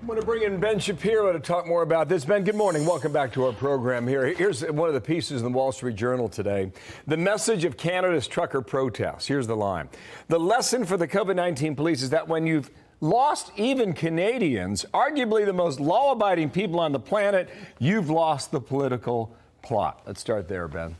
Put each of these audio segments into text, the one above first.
going to bring in Ben Shapiro to talk more about this. Ben, good morning. Welcome back to our program here. Here's one of the pieces in the Wall Street Journal today. The message of Canada's trucker protests. Here's the line. The lesson for the COVID-19 police is that when you've lost even Canadians, arguably the most law-abiding people on the planet, you've lost the political plot. Let's start there, Ben.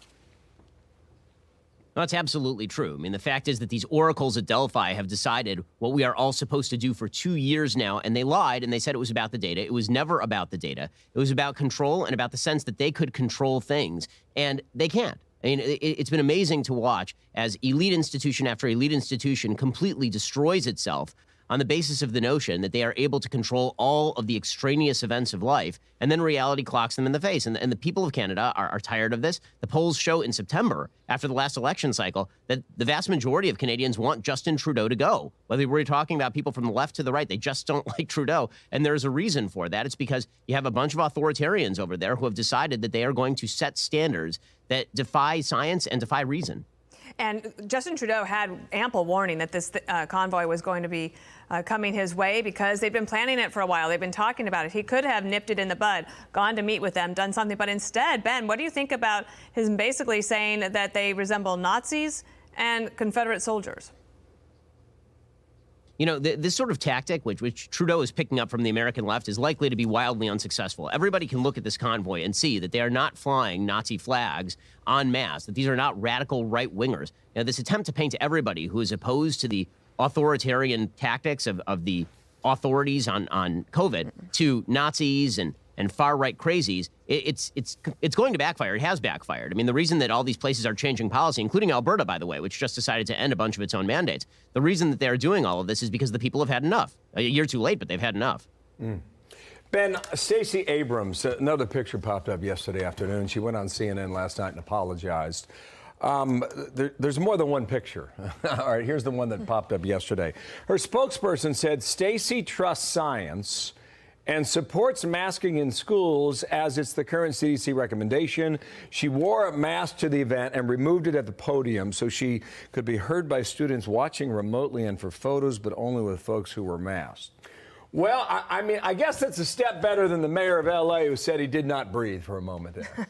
No, it's absolutely true. I mean, the fact is that these oracles at Delphi have decided what we are all supposed to do for 2 years now, and they lied, and they said it was about the data. It was never about the data. It was about control and about the sense that they could control things, and they can't. I mean, it's been amazing to watch as elite institution after elite institution completely destroys itself on the basis of the notion that they are able to control all of the extraneous events of life, and then reality clocks them in the face. And the people of Canada are tired of this. The polls show in September, after the last election cycle, that the vast majority of Canadians want Justin Trudeau to go. Whether we're talking about people from the left to the right, they just don't like Trudeau. And there's a reason for that. It's because you have a bunch of authoritarians over there who have decided that they are going to set standards that defy science and defy reason. And Justin Trudeau had ample warning that this convoy was going to be coming his way because they've been planning it for a while. They've been talking about it. He could have nipped it in the bud, gone to meet with them, done something. But instead, Ben, what do you think about his basically saying that they resemble Nazis and Confederate soldiers? You know, this sort of tactic, which Trudeau is picking up from the American left, is likely to be wildly unsuccessful. Everybody can look at this convoy and see that they are not flying Nazi flags en masse, that these are not radical right-wingers. Now, this attempt to paint everybody who is opposed to the authoritarian tactics of the authorities on COVID to Nazis and far-right crazies, it's going to backfire. It has backfired. I mean, the reason that all these places are changing policy, including Alberta, by the way, which just decided to end a bunch of its own mandates, the reason that they're doing all of this is because the people have had enough. A year too late, but they've had enough. Ben, Stacey Abrams, another picture popped up yesterday afternoon. She went on CNN last night and apologized. There's more than one picture. All right, here's the one that popped up yesterday. Her spokesperson said Stacey trusts science and supports masking in schools as it's the current CDC recommendation. She wore a mask to the event and removed it at the podium so she could be heard by students watching remotely and for photos, but only with folks who were masked. Well, I mean, I guess that's a step better than the mayor of L.A. who said he did not breathe for a moment there.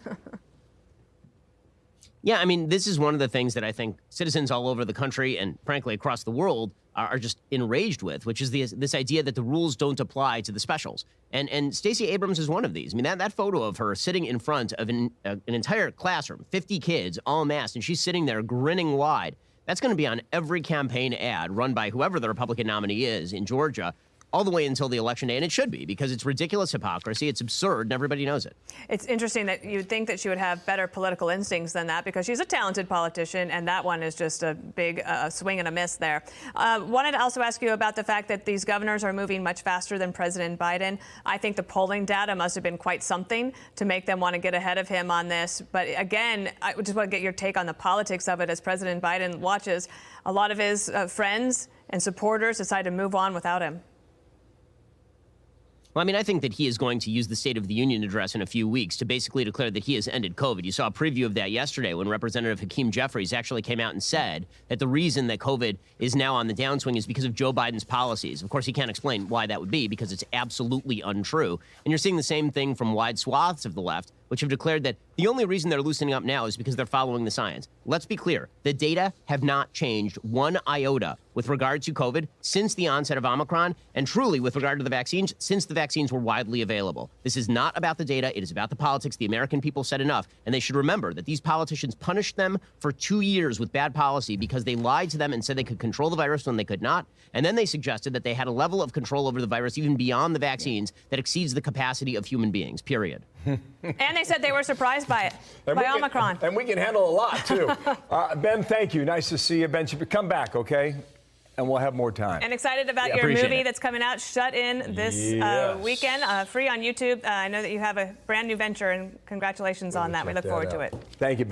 Yeah, I mean, this is one of the things that I think citizens all over the country and, frankly, across the world are just enraged with, which is this idea that the rules don't apply to the specials. And Stacey Abrams is one of these. I mean, that photo of her sitting in front of an entire classroom, 50 kids, all masked, and she's sitting there grinning wide. That's going to be on every campaign ad run by whoever the Republican nominee is in Georgia, all the way until the election day, and it should be, because it's ridiculous hypocrisy, it's absurd, and everybody knows it. It's interesting that you'd think that she would have better political instincts than that, because she's a talented politician, and that one is just a big swing and a miss there. Wanted to also ask you about the fact that these governors are moving much faster than President Biden. I think the polling data must have been quite something to make them want to get ahead of him on this. But again, I just want to get your take on the politics of it as President Biden watches a lot of his friends and supporters decide to move on without him. Well, I mean, I think that he is going to use the State of the Union address in a few weeks to basically declare that he has ended COVID. You saw a preview of that yesterday when Representative Hakeem Jeffries actually came out and said that the reason that COVID is now on the downswing is because of Joe Biden's policies. Of course, he can't explain why that would be, because it's absolutely untrue. And you're seeing the same thing from wide swaths of the left, which have declared that the only reason they're loosening up now is because they're following the science. Let's be clear. The data have not changed one iota with regard to COVID since the onset of Omicron, and truly with regard to the vaccines, since the vaccines were widely available. This is not about the data. It is about the politics. The American people said enough, and they should remember that these politicians punished them for 2 years with bad policy because they lied to them and said they could control the virus when they could not, and then they suggested that they had a level of control over the virus even beyond the vaccines that exceeds the capacity of human beings, period. And they said they were surprised by it, by Omicron. And we can handle a lot, too. Ben, thank you. Nice to see you. Ben, come back, okay? And we'll have more time. And excited about your movie that's coming out, Shut In, this weekend, free on YouTube. I know that you have a brand new venture, and congratulations on that. We look forward to it. Thank you, Ben.